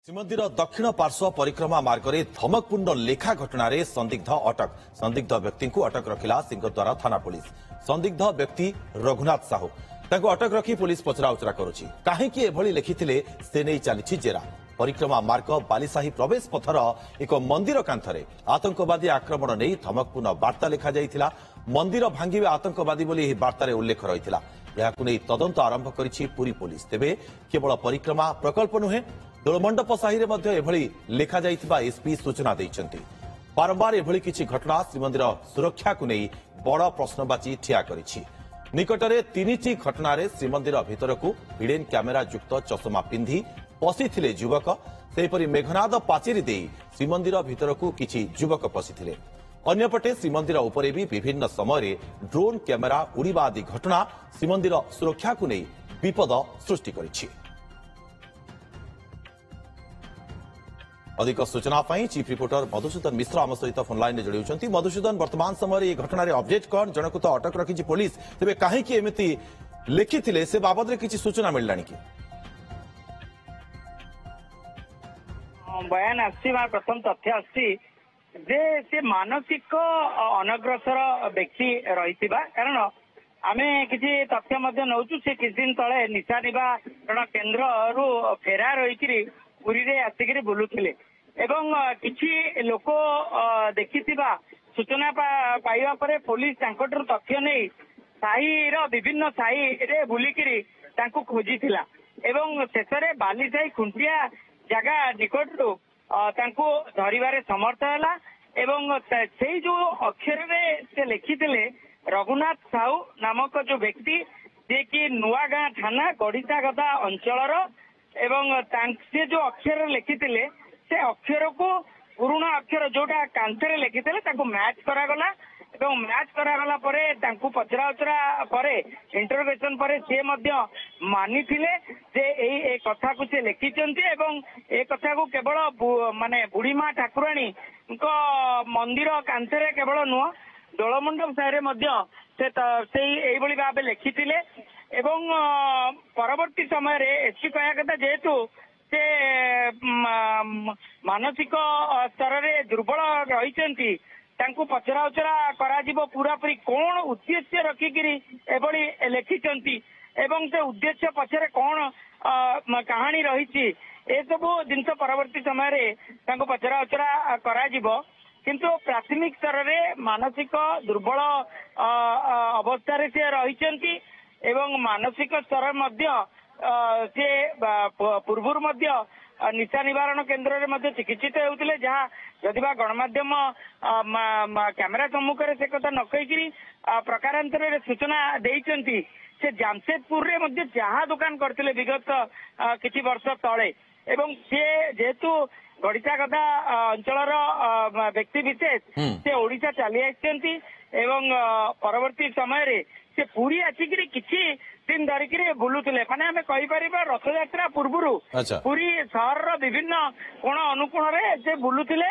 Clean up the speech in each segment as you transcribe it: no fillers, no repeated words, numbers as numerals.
श्रीमंदिर दक्षिण पार्श्व परिक्रमा मार्ग में धमकपूर्ण लेखा घटना रे संदिग्ध व्यक्ति को अटक रखिला सिंहद्वार थाना पुलिस। संदिग्ध व्यक्ति रघुनाथ साहू ताको अटक रखी पुलिस पचराउचरा करुछि। काहेकि एभली लिखिथिले से नहीं चली जेरा। परिक्रमा मार्ग बालीसाही प्रवेश पथर एक मंदिर कांथरे आतंकवादी आक्रमण नहीं धमकपूर्ण वार्ता लिखा जाइथिला। मंदिर भांगिबे आतंकवादी बोली एही वार्तारे उल्लेख रहिथिला। याकु नै तदंत आरंभ करिछि पुरी पुलिस। तेबे केवल परिक्रमा प्रकल्प नुहे दोलमंडप साही रे मध्य एभली लेखा जाइथिबा एसपी सूचना दैछन्ति। बारंबार एभली किछि घटना श्रीमंदिर सुरक्षा को नै बड़ प्रश्नवाची ठिया करिछि। निकटरे तीनिटी घटना रे श्रीमंदिर भितरकू हिडेन कैमेरा युक्त चश्मा पिंधि पशिथिले युवक। सेहीपरि मेघनाद पाचेरी दे श्रीमंदिर भितरकू किछि युवक पशिथिले। अन्यपटे श्रीमंदिर उपरे भी विभिन्न समय ड्रोन कैमेरा उड़ीबा आदि घटना श्रीमंदिर सुरक्षा को नै विपद सृष्टि करिछि। अधिक सूचना चीफ रिपोर्टर मधुसूदन मिश्र आम सहित फोनलाइन जोड़ी। मधुसूदन, वर्तमान समय घटना अपडेट कौन जनक तो अटक रखी पुलिस, तेज कहीं एमती लिखी से बाबद किसी सूचना मिलला कि बयान प्रथम तथ्य आसी मानसिक अनग्रसर व्यक्ति रही कारण आम किसी तथ्य नौचु से किसी दिन तले निशा निवारण केन्द्र रु फेरार होकर पुरी रे आसिक बुलुथिले एवं किछि लोक देखिथिबा सूचना पाइबा परे पुलिस तांकटर तथ्य नहीं साही रो विभिन्न साही रे बुलिकिरी तांको खोजिथिला एवं शेषरे बालीसाही खुंटिया जगह निकटरू तांको धरिबारे समर्थ होला एवं सेई जो अक्षर रे से लिखिथिले रघुनाथ साहू नामक जो व्यक्ति जे कि नुआगां थाना गड़ितागदा अंचलर एवं से जो अक्षर लिखिथिले से अक्षर को पुराना अक्षर जोटा कांथरे लिखिथिले ताको मैच करागला एवं मैच करागला परे तांको पचराउचरा परे इंटरोगेशन परे से मध्य मानिथिले जे ए कथा को से लिखिचंती एवं ए कथा को केवल माने बुढ़ीमा ठाकुराणी को मंदिर कांथरे केवल नुह दोलमंडप सारे मध्य से एई भली भाबे लिखिथिले एवं परवर्ती समय एसपी कह कथा जेहेतु से मानसिक स्तर रे दुर्बल रही पचराउचरा करा पूरापूरी कौन उद्देश्य रखिकी एभली लिखिंट एवं से उद्देश्य पछरे कौन कहानी रही सब जिनस परवर्ती समय पचराउचरा करा किंतु प्राथमिक स्तर रे मानसिक दुर्बल अवस्था रे से रही एवं मानसिक स्तर से पूर्व निशा निवारण केन्द्र रे चिकित्सित होते जहाँ जदिबा गणमाध्यम कैमेरा सम्मुख से कथा न कहीकि प्रकारांतर सूचना देइचंती से जामशेदपुर रे चाहा दुकान करते विगत किछि वर्ष तले एवं से जेहेतु गड़ितागदा अंचलर व्यक्ति विशेष से ओडिशा चली आइछंती एवं परवर्ती समय से पूरी आसिक किछि दिन धरिकी बुलुले माने आम कहीपर रथ यात्रा पूर्व पूरी सहर विभिन्न कोण अनुकोण से बुलुले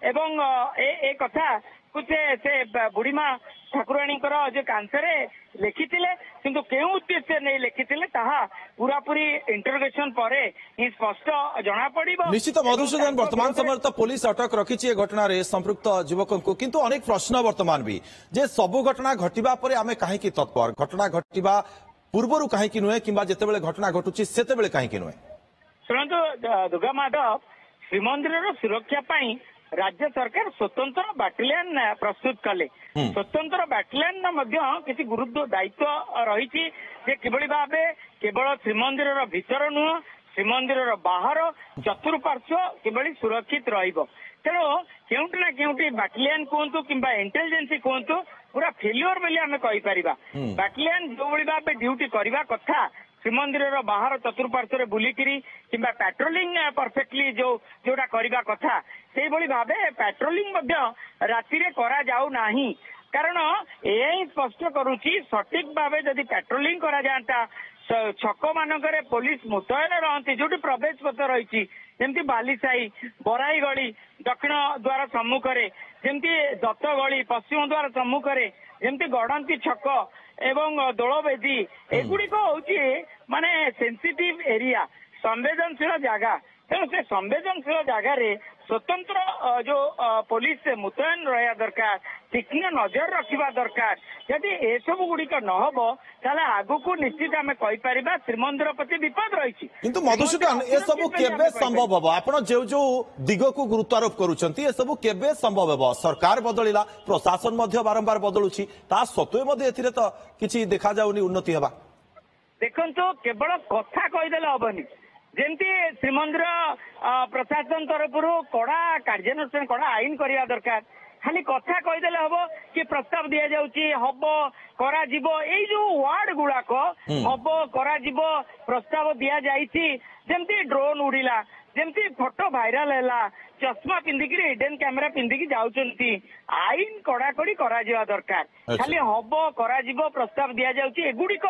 एवं ए कथा कुछ से बुढ़ीमा ठाकुराणी जो कांथरे लिखिथिले किंतु केउ उद्देश्य नहीं लिखिथिले ताहा पूरापूरी इंटरोगेशन परे ही स्पष्ट जना पड़िबो। निश्चित मधुसूदन, वर्तमान समय तो पुलिस अटक रखी घटना रे संपृक्त युवक को, किंतु अनेक प्रश्न वर्तमान भी जे सबु घटना घटिबा परे आमे काहेकि तत्पर घटना घटिबा पूर्वरु काहेकि नुहे किंबा जेतेबेले घटना घटुची सेतेबेले काहेकि नुहे। सुनंतु दुर्गा माधव श्रीमंदिर सुरक्षा पाई राज्य सरकार स्वतंत्र बाटालियन प्रस्तुत कले स्वतंत्र बाटालियन किसी गुरुत्व दायित्व रही किभली भावे केवल श्रीमंदिर भीतर नुह श्रीमंदिर बाहर चतुर्पार्श्व किभली सुरक्षित रहिबो। तेणु केउटी ना केउटी बाटालियन कहतु कि इंटेलिजेंस कहतु पूरा फेल्योर बोली आम कहीपर बाटालियन जो भाई भाव ड्यूटी करने कथा श्रीमंदिर बाहर चतुर्पार्श्व बुलिकी कि पेट्रोलिंग परफेक्टली जोटा करने कथा से भाव पेट्रोलिंग राति करा जाऊ नाही कारण यही स्पष्ट करुच्ची सठिक भाव जदि पेट्रोलिंग करा जाता छक मानक पुलिस मुतयन रहती जो प्रवेश पथ रही जमी बालीसाही बराई गली दक्षिण द्वार सम्मुख जमी दत्त गली पश्चिम द्वार सम्मुख जमी गड़ंती छक एवं दोलबेदी एगुड़िक हूँ माने सेंसिटिव एरिया संवेदनशील जगह ତେଣୁ ସେ ସମ୍ବେଦନଶୀଳ ଜାଗାରେ स्वतंत्र जो पुलिस मुतयन रहा दरकार तीक्ष्ण नजर रखा दरकार यदि एसबू गुड़िक नहब ताले आगु को निश्चित आम कहीपर श्रीमंदिर प्रति विपद रही किंतु मधुसूदन ए सब केबे संभव हम आपण जो जो दिग को गुरुत्वारोप करूछंती ए सब केबे संभव हम सरकार बदलिला प्रशासन मध्य बारंबार बदलुछि ता सत्वे मध्य एथिरे तो किछि देखा जाउनी उन्नति हेबा देखंतु केवल कथा कहीदेले हबनी जेमती श्रीमंदिर प्रशासन तरफ कड़ा कार्यानुष्ठान कड़ा आईन करवा दरकार खाली कथा कहीदेले हम कि प्रस्ताव दि जाउची हब करा जीवो एई जो वार्ड गुड़ाक हब करा जीवो प्रस्ताव दि जाइछि जेमती ड्रोन उड़िला जेमती फोटो भाइराल हैला चश्मा पिंधिकी हिडन कैमेरा पिंधिकी जाउचंती आईन कड़ाकड़ी करा जिवा दरकार खाली हब करा जीवो प्रस्ताव दि जाउची एगुड़िक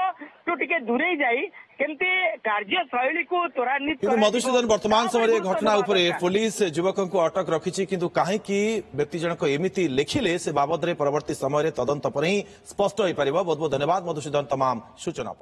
तो टिके दूरे जाई केमती कार्यशैली को त्वरान्वित मधुसूदन वर्तमान समय घटना उपरे पुलिस युवकों को अटक रखी किंतु कहीं व्यक्ति जनक एमती लिखिले से बाबद परवर्ती समय तदंत पर ही स्पष्ट हो पार। बहुत बहुत धन्यवाद मधुसूदन तमाम सूचना।